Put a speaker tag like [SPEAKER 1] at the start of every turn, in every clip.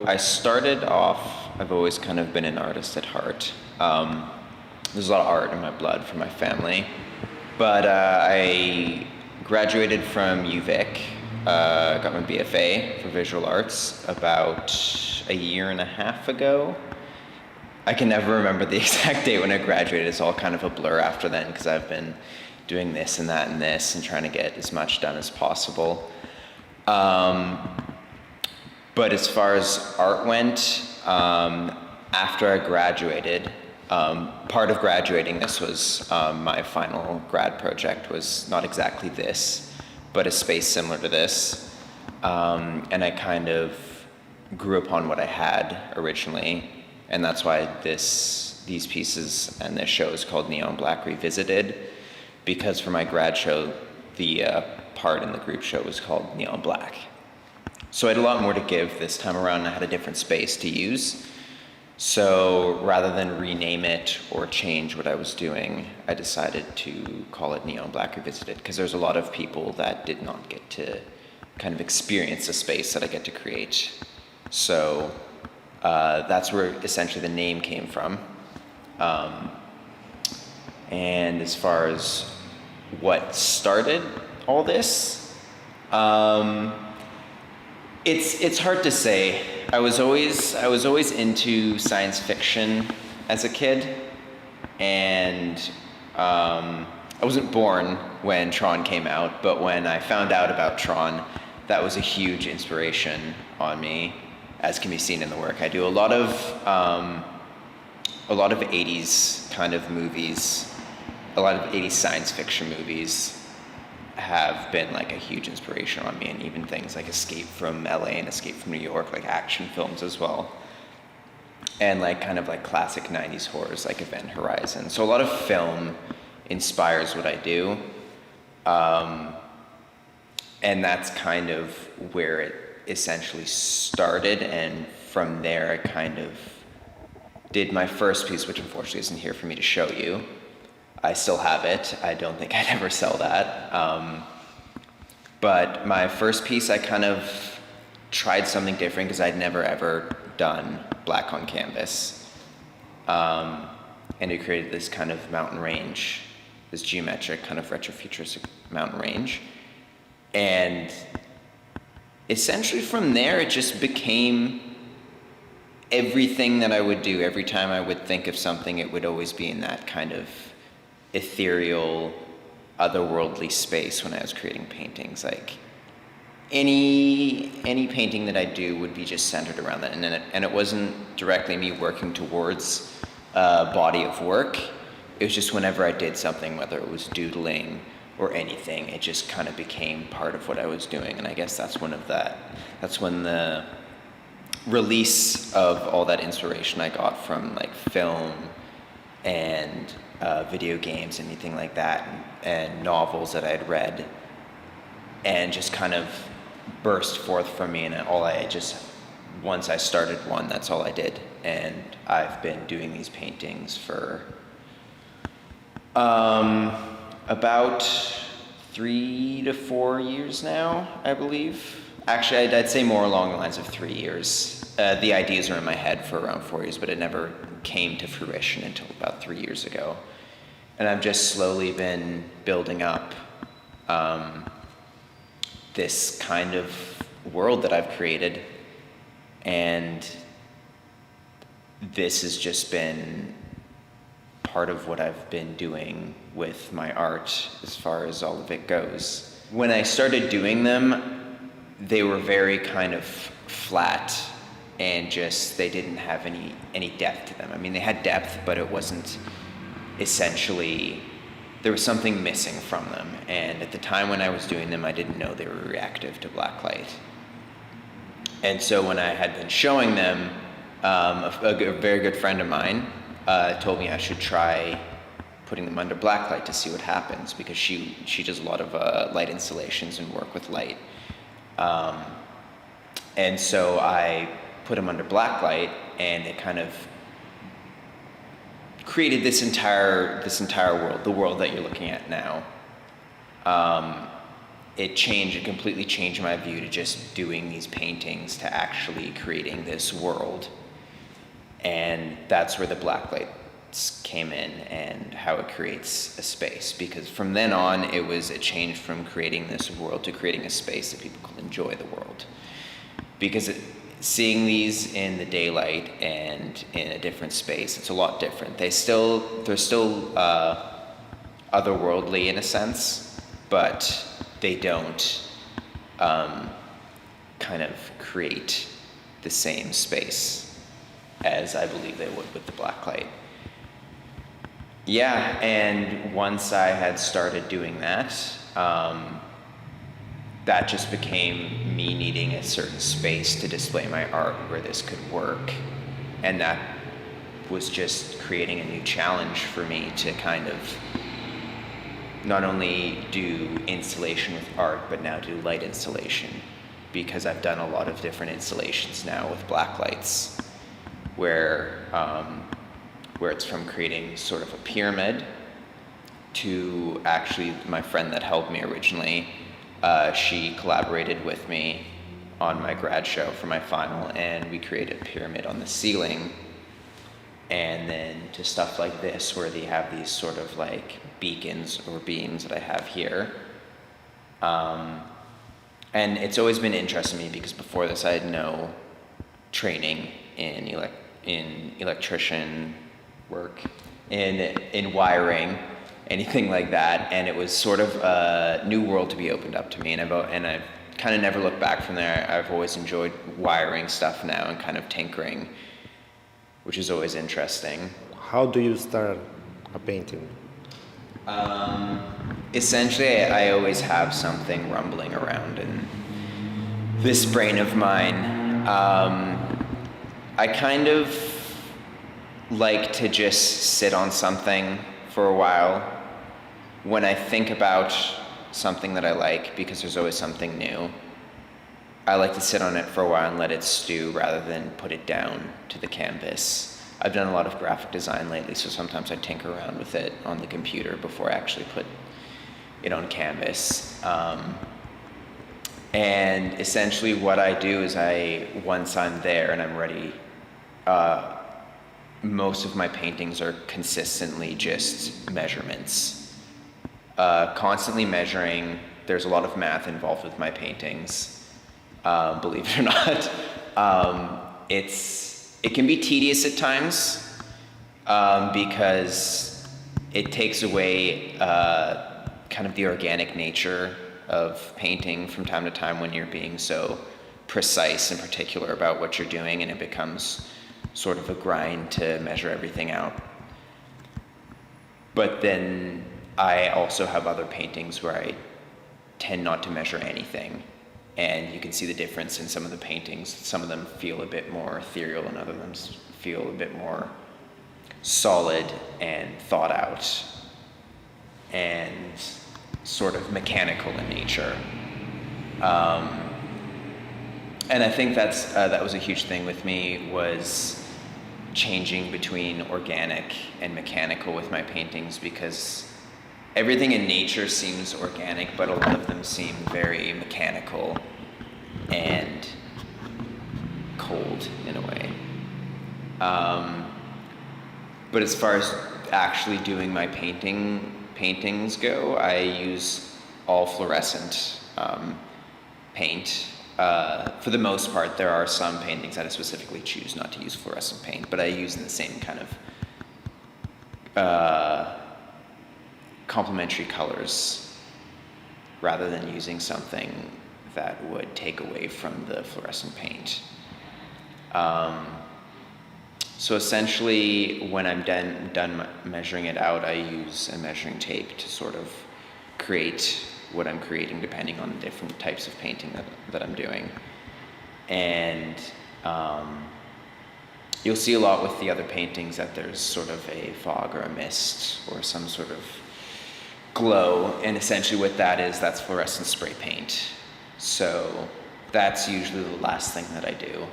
[SPEAKER 1] I started off, I've always kind of been an artist at heart. There's a lot of art in my blood from my family. But I graduated from UVic, got my BFA for visual arts about a year and a half ago. I can never remember the exact date when I graduated. It's all kind of a blur after then because I've been doing this and that and this and trying to get as much done as possible. But as far as art went, after I graduated, part of graduating this was my final grad project was not exactly this, but a space similar to this. And I kind of grew upon what I had originally, and that's why these pieces and this show is called Neon Black Revisited, because for my grad show, the part in the group show was called Neon Black. So I had a lot more to give this time around, and I had a different space to use. So rather than rename it or change what I was doing, I decided to call it Neon Black Revisited, because there's a lot of people that did not get to kind of experience the space that I get to create. So that's where essentially the name came from. And as far as what started all this, it's hard to say. I was always into science fiction as a kid, and I wasn't born when Tron came out, but when I found out about Tron, that was a huge inspiration on me, as can be seen in the work. I do a lot of 80s kind of movies, a lot of 80s science fiction movies have been like a huge inspiration on me, and even things like Escape from LA and Escape from New York, like action films as well. And like kind of like classic 90s horrors like Event Horizon. So a lot of film inspires what I do. And that's kind of where it essentially started, and from there I kind of did my first piece, which unfortunately isn't here for me to show you. I still have it. I don't think I'd ever sell that. But my first piece, I kind of tried something different because I'd never ever done black on canvas. And it created this kind of mountain range, this geometric kind of retrofuturistic mountain range. And essentially from there, it just became everything that I would do. Every time I would think of something, it would always be in that kind of ethereal, otherworldly space when I was creating paintings. Like any painting that I do would be just centered around that, and it wasn't directly me working towards a body of work. It was just whenever I did something, whether it was doodling or anything, it just kind of became part of what I was doing. And I guess that's when the release of all that inspiration I got from like film and video games, anything like that, and novels that I had read, and just kind of burst forth from me. And once I started one, that's all I did. And I've been doing these paintings for about 3 to 4 years now, I believe. Actually, I'd say more along the lines of 3 years. The ideas are in my head for around 4 years, but it never came to fruition until about 3 years ago. And I've just slowly been building up this kind of world that I've created. And this has just been part of what I've been doing with my art as far as all of it goes. When I started doing them, they were very kind of flat, and just they didn't have any depth to them. I mean, they had depth, but it wasn't essentially, there was something missing from them. And at the time when I was doing them, I didn't know they were reactive to black light. And so when I had been showing them, a very good friend of mine told me I should try putting them under black light to see what happens, because she does a lot of light installations and work with light. And so I put them under black light, and it kind of created this entire world, the world that you're looking at now. it completely changed my view to just doing these paintings to actually creating this world. And that's where the black lights came in and how it creates a space. Because from then on, it was a change from creating this world to creating a space that people could enjoy the world. Because seeing these in the daylight and in a different space, it's a lot different. They're still otherworldly in a sense, but they don't kind of create the same space as I believe they would with the black light. Yeah, and once I had started doing that, that just became me needing a certain space to display my art where this could work. And that was just creating a new challenge for me to kind of not only do installation with art, but now do light installation, because I've done a lot of different installations now with black lights, where it's from creating sort of a pyramid to actually my friend that helped me originally, she collaborated with me on my grad show for my final, and we created a pyramid on the ceiling. And then to stuff like this, where they have these sort of like beacons or beams that I have here. And it's always been interesting to me because before this I had no training in electrician work, in wiring, anything like that. And it was sort of a new world to be opened up to me. And I've kind of never looked back from there. I've always enjoyed wiring stuff now and kind of tinkering, which is always interesting.
[SPEAKER 2] How do you start a painting?
[SPEAKER 1] Essentially, I always have something rumbling around in this brain of mine. I kind of like to just sit on something for a while when I think about something that I like, because there's always something new. I like to sit on it for a while and let it stew rather than put it down to the canvas. I've done a lot of graphic design lately, so sometimes I tinker around with it on the computer before I actually put it on canvas. And essentially what I do is once I'm there and I'm ready, most of my paintings are consistently just measurements. Constantly measuring. There's a lot of math involved with my paintings, believe it or not. It can be tedious at times, because it takes away kind of the organic nature of painting from time to time when you're being so precise and particular about what you're doing, and it becomes sort of a grind to measure everything out. But then I also have other paintings where I tend not to measure anything. And you can see the difference in some of the paintings. Some of them feel a bit more ethereal and other ones feel a bit more solid and thought out and sort of mechanical in nature. And I think that was a huge thing with me, was changing between organic and mechanical with my paintings, because everything in nature seems organic, but a lot of them seem very mechanical and cold in a way. But as far as actually doing my paintings go, I use all fluorescent paint. For the most part, there are some paintings that I specifically choose not to use fluorescent paint, but I use in the same kind of complementary colors rather than using something that would take away from the fluorescent paint. So essentially, when I'm done measuring it out, I use a measuring tape to sort of create what I'm creating depending on the different types of painting that I'm doing. And you'll see a lot with the other paintings that there's sort of a fog or a mist or some sort of glow, and essentially what that's fluorescent spray paint. So that's usually the last thing that I do,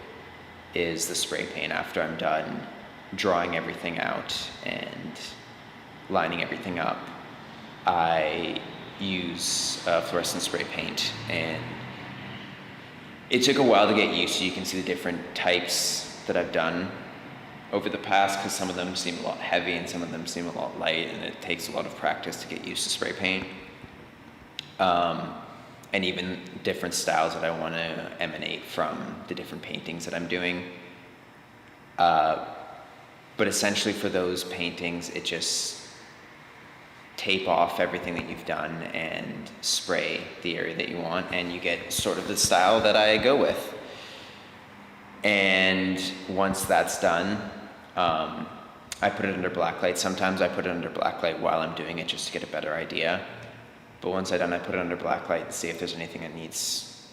[SPEAKER 1] is the spray paint after I'm done drawing everything out and lining everything up. I use fluorescent spray paint, and it took a while to get used to. You can see the different types that I've done over the past, because some of them seem a lot heavy and some of them seem a lot light, and it takes a lot of practice to get used to spray paint. And even different styles that I want to emanate from the different paintings that I'm doing. But essentially for those paintings, it just tape off everything that you've done and spray the area that you want, and you get sort of the style that I go with. And once that's done, I put it under blacklight. Sometimes I put it under blacklight while I'm doing it just to get a better idea. But once I'm done, I put it under blacklight and see if there's anything that needs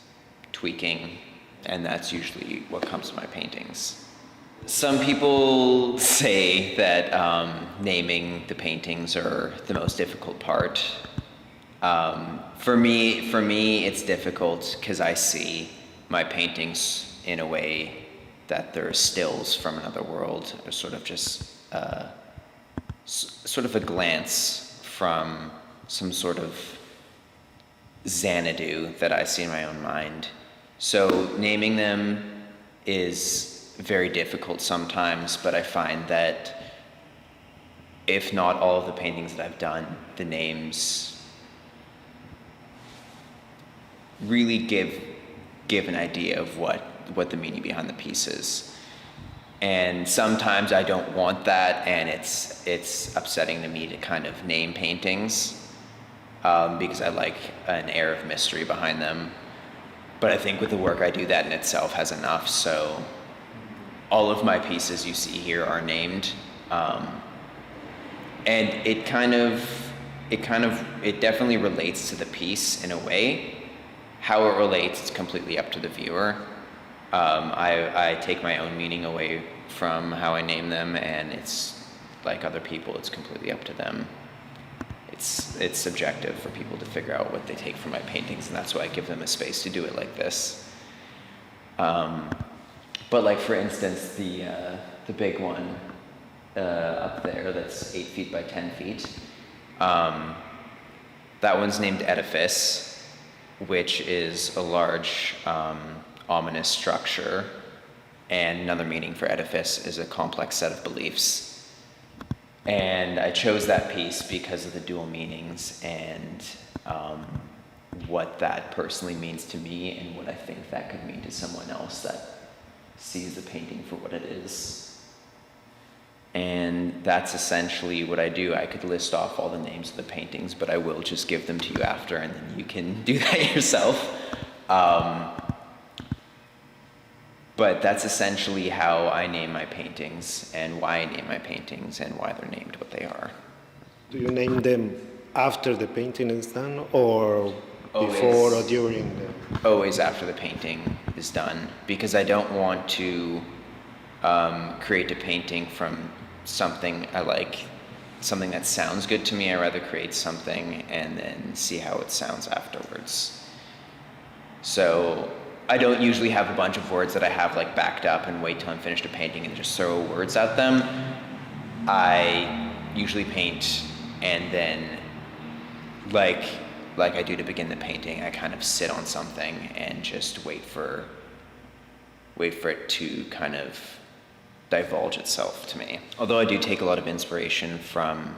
[SPEAKER 1] tweaking, and that's usually what comes to my paintings. Some people say that naming the paintings are the most difficult part. For me, it's difficult because I see my paintings in a way that they're stills from another world, or sort of just sort of a glance from some sort of Xanadu that I see in my own mind. So naming them is very difficult sometimes, but I find that if not all of the paintings that I've done, the names really give an idea of what the meaning behind the piece is. And sometimes I don't want that, and it's upsetting to me to kind of name paintings, because I like an air of mystery behind them. But I think with the work I do, that in itself has enough. So all of my pieces you see here are named, and it definitely relates to the piece in a way. How it relates is completely up to the viewer. I take my own meaning away from how I name them, and it's like other people, it's completely up to them. It's subjective for people to figure out what they take from my paintings, and that's why I give them a space to do it like this. But like, for instance, the big one up there that's 8 feet by 10 feet, that one's named Edifice, which is a large ominous structure, and another meaning for edifice is a complex set of beliefs. And I chose that piece because of the dual meanings and what that personally means to me, and what I think that could mean to someone else that sees the painting for what it is. And that's essentially what I do. I could list off all the names of the paintings, but I will just give them to you after, and then you can do that yourself. But that's essentially how I name my paintings, and why I name my paintings, and why they're named what they are.
[SPEAKER 2] Do you name them after the painting is done, or before or during the...
[SPEAKER 1] Always after the painting is done, because I don't want to create a painting from something I like, something that sounds good to me. I rather create something and then see how it sounds afterwards. So I don't usually have a bunch of words that I have like backed up and wait till I'm finished a painting and just throw words at them. I usually paint, and then like I do to begin the painting, I kind of sit on something and just wait for it to kind of divulge itself to me. Although I do take a lot of inspiration from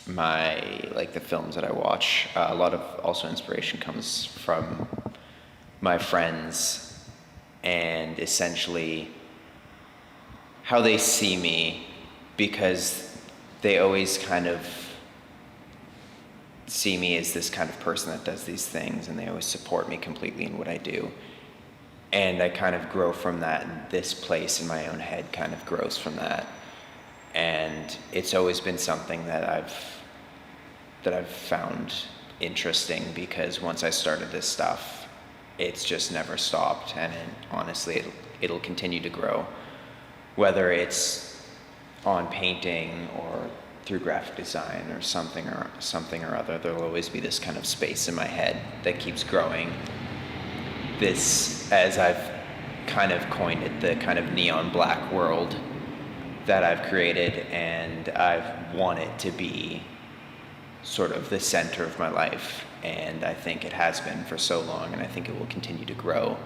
[SPEAKER 1] the films that I watch, a lot of also inspiration comes from my friends, and essentially how they see me, because they always kind of see me as this kind of person that does these things, and they always support me completely in what I do. And I kind of grow from that, and this place in my own head kind of grows from that. And it's always been something that I've found interesting, because once I started this stuff, it's just never stopped, and honestly, it'll continue to grow, whether it's on painting or through graphic design or something or other. There'll always be this kind of space in my head that keeps growing. This, as I've kind of coined it, the kind of neon black world that I've created, and I've wanted to be sort of the center of my life, and I think it has been for so long, and I think it will continue to grow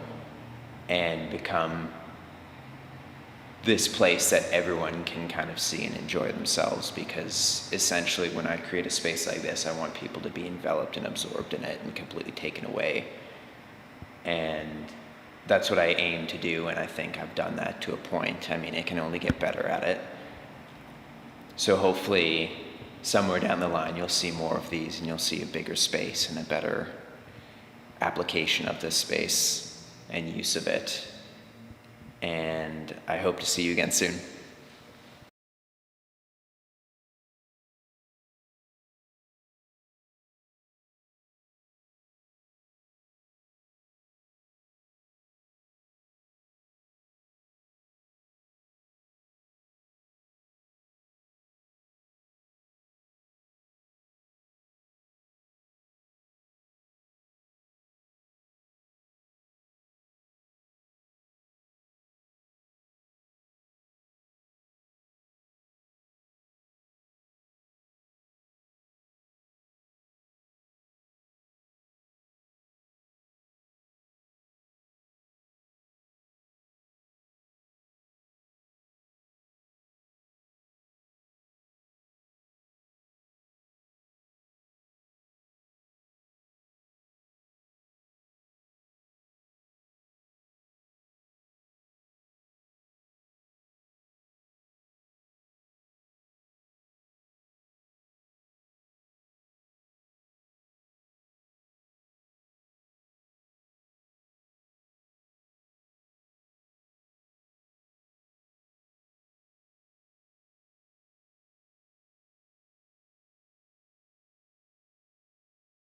[SPEAKER 1] and become this place that everyone can kind of see and enjoy themselves, because essentially when I create a space like this, I want people to be enveloped and absorbed in it and completely taken away. And that's what I aim to do, and I think I've done that to a point. I mean, it can only get better at it. So hopefully somewhere down the line you'll see more of these, and you'll see a bigger space and a better application of this space and use of it. And I hope to see you again soon.